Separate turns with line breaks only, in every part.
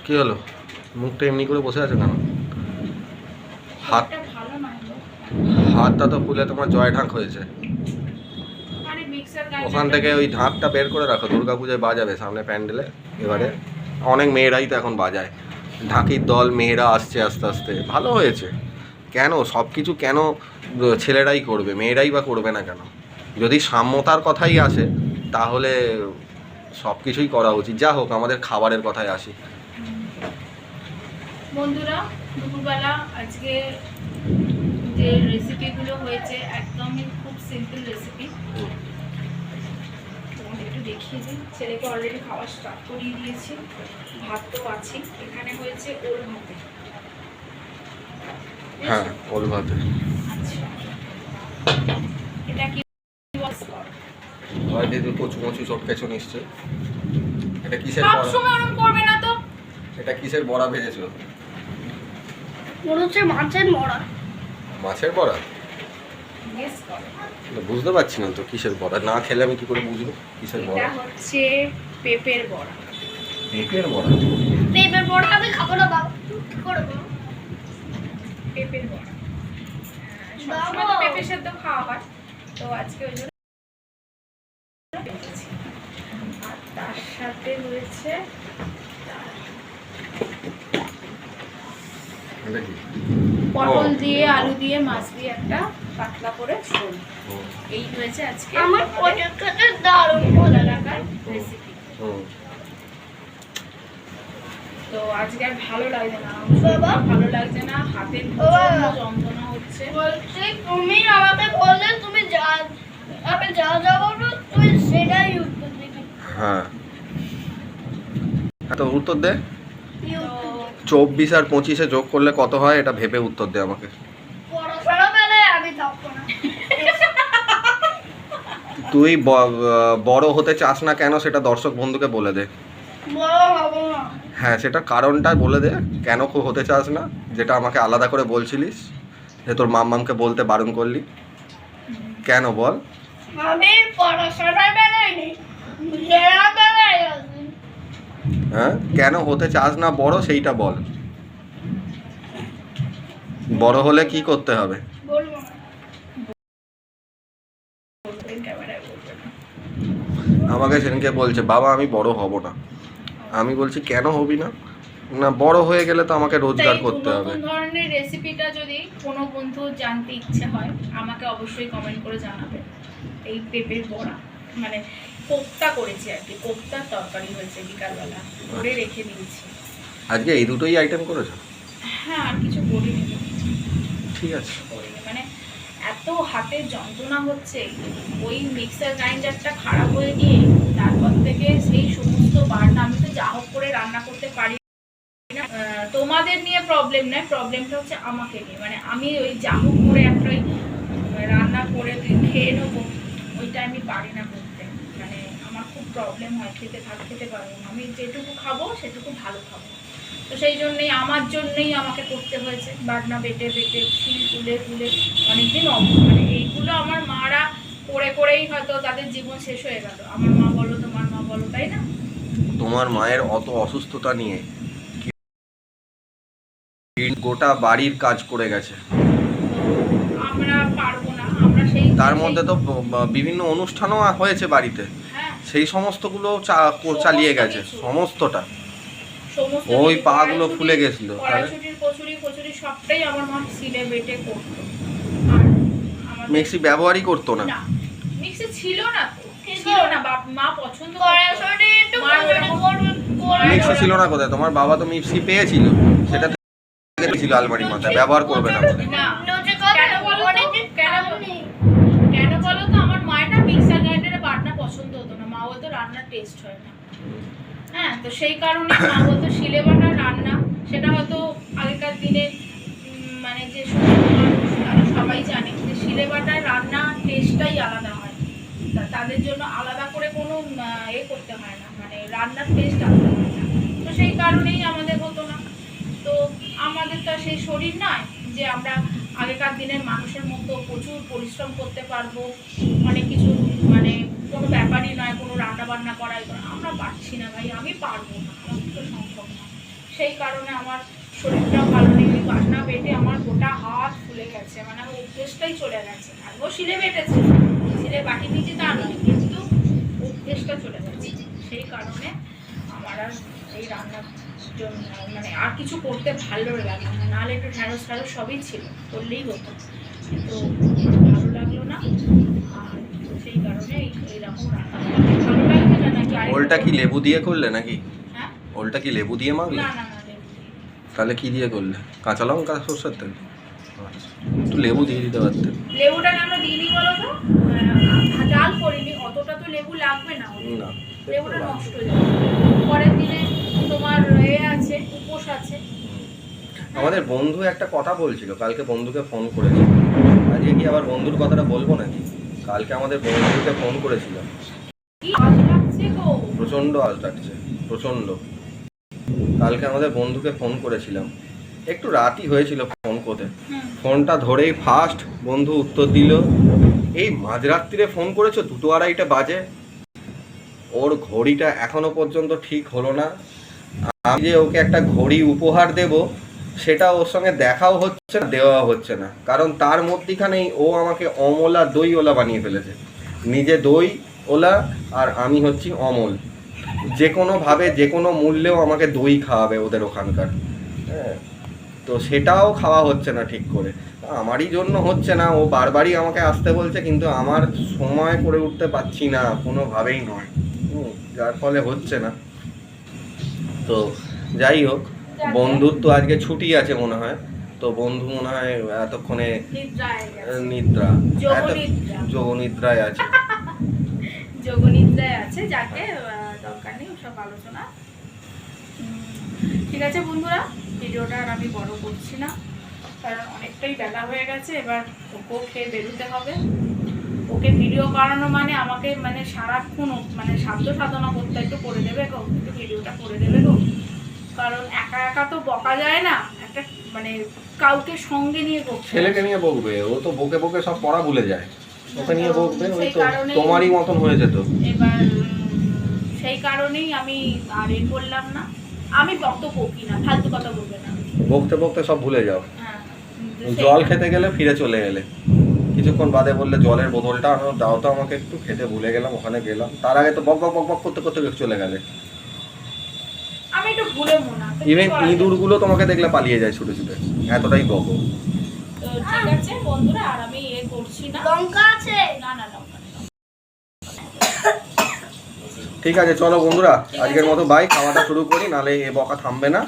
কি হলো? মুখটা এমনি করে বসে আছে কেন? হাতটা তো ফুলে তোমার জয় ঢাক হয়েছে। ওখান থেকে ওই ঢাকটা বের করে রাখো, দুর্গাপূজায় বাজাবে সামনে প্যান্ডেলে। এবারে অনেক মেয়েরাই তো এখন বাজায়, ঢাকির দল মেয়েরা আসছে আস্তে আস্তে, ভালো হয়েছে। কেন সব কিছু কেন ছেলেরাই করবে, মেয়েরাই বা করবে না কেন? যদি সাম্যতার কথাই আসে তাহলে সব কিছুই করা উচিত। যা হোক, আমাদের খাবারের কথায় আসি।
বন্ধুরা, দুপুরবেলা আজকে যে রেসিপিগুলো হয়েছে একদমই খুব সিম্পল রেসিপি। একটু দেখিয়ে দিই। ছেলেকে অলরেডি খাওয়া স্টার্ট করিয়ে দিয়েছি, ভাত তো আছে। এখানে হয়েছে ওল ভাতে।
হ্যাঁ, ওল ভাতে।
আচ্ছা, এটা কি
হয় দিদি কচু কচু চটকেছো নিশ্চয়। এটা কিসের
সব
বড়া?
সময় ওরকম করবে না তো।
এটা কিসের বড়া ভেজেছো?
মনে হচ্ছে মাছের বড়া।
মাছের বড়া?
গেস করো।
বুঝতে পারছি না তো কিসের বড়া, না খেলে আমি কি করে বুঝবো কিসের বড়া?
এটা হচ্ছে পেঁপের বড়া।
পেঁপের বড়া?
পেঁপের বড়া আমি খাবো না বাবা, কি করবো?
পেঁপের বড়া সবসময় তো পেঁপে সেদ্ধ খাওয়া হয়, তো আজকে ওই জন্য। আর তার সাথে রয়েছে পটল দিয়ে আলু দিয়ে মাছ দিয়ে একটা পাতলা করে ঝোল। এই হয়েছে আজকে
আমার পটল খেতে দারুণ ভালো
লাগার রেসিপি। তো আজকে আর ভালো লাগছে না,
বাবা
ভালো লাগছে না, হাতের প্রচন্ড যন্ত্রণা হচ্ছে।
বলছি তুমি আমাকে বললে তুমি যা আমি যা যা বলবো তুই সেটাই উত্তর দিবি।
হ্যাঁ, তো উত্তর দে।
তো
24 আর 25-এ যোগ করলে কত হয় এটা ভেবে উত্তর দে আমাকে।
পড়াশোনা বেলে আমি থাকবো না।
তুই বড় হতে চাস না কেন সেটা দর্শক বন্ধুকে বলে দে।
বড় হবো না।
হ্যাঁ, সেটা কারণটা বলে দে, কেন হতে চাস না, যেটা আমাকে আলাদা করে বলছিলিস, যে তোর মাম্মামকে বলতে বারণ করলি। কেন বল?
আমি পড়াশোনা বেলে নেই, লেখা বেলে আছি।
হ্যাঁ, কেন হতে চাস না বড় সেইটা বল। বড় হলে কি করতে হবে?
বলবো না।
ক্যামেরায় বলবে না।
আমাকে সেদিনকে বলছে বাবা আমি বড় হব না। আমি বলছি কেন হবি না? না, বড় হয়ে গেলে তো আমাকে রোজগার করতে হবে।
নতুন ধরনের রেসিপিটা যদি কোনো বন্ধু জানতে ইচ্ছে হয় আমাকে অবশ্যই কমেন্ট করে জানাবে। এই পেঁপের বড়া মানে কোপ্তা করেছি আর কি, কোপ্তার তরকারি হয়েছে বিকালবেলা করে রেখে দিয়েছি।
আজকে এই দুটোই আইটেম করেছো?
হ্যাঁ, আর কিছু করিনি।
ঠিক আছে।
মানে এত হাতের যন্ত্রণা হচ্ছে, ওই মিক্সার গ্রাইন্ডারটা খারাপ হয়ে গিয়ে তারপর থেকে সেই সমস্ত বাটনা, আমি তো যা হোক করে রান্না করতে পারি না। তোমাদের নিয়ে প্রবলেম নয়, প্রবলেমটা হচ্ছে আমাকে নিয়ে। মানে আমি ওই যা হোক করে একটা ওই রান্না করে খেয়ে নেবো, ওইটা আমি পারি না করতে। মানে আমার খুব প্রবলেম হয়, খেতে পারবো না। আমি যেটুকু খাবো সেটুকু ভালো খাবো। তো সেই জন্যই আমার জন্যই আমাকে করতে হয়েছে, বাটনা বেটে বেটে শিল তুলে অনেকদিন। মানে এইগুলো আমার মারা করে করেই হয়তো তাদের জীবন শেষ হয়ে গেল। আমার মা বলো, তোমার মা বলো, তাই না?
তোমার মায়ের অত অসুস্থতা নিয়ে গোটা বাড়ির কাজ করে গেছে।
আমরা পারবো না, আমরা সেই
তার মধ্যে তো বিভিন্ন অনুষ্ঠানও হয়েছে বাড়িতে,
হ্যাঁ
সেই সমস্তগুলো চালিয়ে গেছে সমস্তটা।
সমস্ত
ওই পা গুলো ফুলে গেছিল।
কচুরি সবটাই আমার মা সিলে বেটে করতো। আর আমাদের
মিক্সি ব্যবহারই করতো না।
না, মিক্সি ছিল না তো, ছিল না। মা পছন্দ
পড়াশোনা একটু
মিক্সি ছিল না কোথায়? তোমার বাবা তো মিক্সি পেয়েছিল, সেটা ছিল আলমারির মাথায়, ব্যবহার করবে না বলে।
না, কেন বলো তো, আমার মায়ের না মিক্সার গ্রাইন্ডারে বাটনা পছন্দ হতো না। মা বলতো রান্নার টেস্ট হয় না। হ্যাঁ, তো সেই কারণে মা বলতো শিলে বাটার রান্না, সেটা হয়তো আগেকার দিনে মানে যে সবাই জানে যে শিলে বাটার রান্না টেস্টটাই আলাদা হয়। তাদের জন্য আলাদা করে কোনো করতে হয় না, মানে রান্নার টেস্ট আলাদা হয় না। তো সেই কারণেই আমাদের হতো না। তো আমাদের তো সেই শরীর নয় যে আমরা আগেকার দিনের মানুষের মতো প্রচুর পরিশ্রম করতে পারবো, অনেক কিছু মানে কোনো ব্যাপারই নয় কোনো রান্না বান্না করাই। আমরা পারছি না ভাই, আমি পারবো না, আমার তো সম্ভব না। সেই কারণে আমার শরীরটাও ভালো নেই। ওই বাটনা বেটে আমার গোটা হাত ফুলে গেছে, মানে আমার অভ্যেসটাই চলে গেছে। আগেও শিলে বেটেছে, শিলে বাটি নিচে তা নয়, কিন্তু অভ্যেসটা চলে গেছে। সেই কারণে আমার আর এই রান্নার জন্য মানে আর কিছু করতে ভালো লাগলো না। নাহলে একটু ঢ্যাঁড়স ঢ্যাঁড়স সবই ছিল, করলেই হতো, কিন্তু ভালো লাগলো না। আর সেই কারণে এইরকম রান্না ভালো লাগছে না। নাকি
ওলটা কি লেবু দিয়ে করলে নাকি?
হ্যাঁ,
ওলটা কি লেবু দিয়ে মাখলে?
না না না, লেবু দিয়ে।
তাহলে কি দিয়ে করলে? কাঁচা লঙ্কা, সরষের তেল? আচ্ছা, একটু লেবু দিয়ে দিতে পারতেন।
লেবুটা কেন দিইনি বলো তো? ডাল করিনি, অতটা তো লেবু লাগবে না ওর।
না,
লেবুটা নষ্ট হয়ে যাবে। পরের দিনে তোমার আছে, উপোস আছে।
আমাদের বন্ধু একটা কথা বলছিল, কালকে বন্ধুকে ফোন করেছিল। আজকে কি আবার বন্ধুর কথাটা বলবো নাকি? কালকে আমাদের বন্ধুকে ফোন করেছিল।
কি আজ লাগছে গো?
প্রচণ্ড আজ লাগছে, প্রচণ্ড। কালকে আমাদের বন্ধুকে ফোন করেছিলাম, একটু রাতই হয়েছিল ফোন করতে। ফোনটা ধরেই ফার্স্ট বন্ধু উত্তর দিল, এই মাঝরাত্রিরে ফোন করেছো, 2:30 বাজে। ওর ঘড়িটা এখনো পর্যন্ত ঠিক হলো না। আমি যে ওকে একটা ঘড়ি উপহার দেব, সেটা ওর সঙ্গে দেখাও হচ্ছে না, দেওয়া হচ্ছে না। কারণ তার মধ্যিখানেই ও আমাকে অমলা দই ওলা বানিয়ে ফেলেছে। নিজে দই ওলা আর আমি হচ্ছি অমল। যে কোনোভাবে যে কোনো মূল্যেও আমাকে দই খাওয়াবে ওদের ওখানকার। হ্যাঁ, তো সেটাও খাওয়া হচ্ছে না ঠিক করে। আমারই জন্য হচ্ছে না, ও বারবারই আমাকে আসতে বলছে, কিন্তু আমার সময় করে উঠতে পারছি না, কোনোভাবেই নয়। যার ফলে হচ্ছে না। তো যাই হোক, বন্ধুর তো আজকে ছুটি আছে মনে হয়, তো বন্ধু মনে হয় এতক্ষণে নিদ্রা, যোগনিদ্রায় আছে।
যোগনিদ্রায় আছে, যাকে দরকার নেই ওসব আলোচনা। ঠিক আছে বন্ধুরা, ভিডিওটা আর আমি বড় করছি না, কারণ অনেকটাই বেলা হয়ে গেছে। এবার ওকেও খেয়ে বেরোতে হবে। ওকে ভিডিও বানানো মানে আমাকে মানে সারাক্ষণ মানে সাধ্য সাধনা করতে একটু করে দেবে গো, একটু ভিডিওটা করে দেবে গো। কারণ একা একা তো বকা যায় না, একটা মানে কাউকে সঙ্গে নিয়ে বকতে।
ছেলেকে নিয়ে বকবে, ও তো বকে বকে সব পড়া ভুলে যায়। ওকে নিয়ে বকবে, ওই
সেই
তো
কারণেই
তোমারই মতন হয়ে যেত।
এবার সেই কারণেই আমি আর এ করলাম না। আমি অত বকি না, ফালতু কথা বলবে না।
বকতে বকতে সব ভুলে যাও।
হ্যাঁ,
জল খেতে গেলে ফিরে চলে গেলে, কিছুক্ষণ বাদে বললে জলের বোতলটা আনো, দাও তো আমাকে একটু, খেতে ভুলে গেলাম, ওখানে গেলাম। তার আগে তো বক বক বক বক করতে করতে চলে গেলে।
আমি একটু ভুলে মনা।
ইভেন ইঁদুরগুলো তোমাকে দেখলে পালিয়ে যায় ছুটে ছুটে, এতটাই বকো।
তো ঠিক আছে বন্ধুরা, আর আমি এ করছি না।
লঙ্কা আছে?
না না, লঙ্কা নেই।
ঠিক আছে, চলো বন্ধুরা, আজকের মতো বাই, খাওয়াটা শুরু করি, নালে এ বকা থামবে না।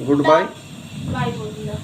Good bye.
বাই বন্ধুরা।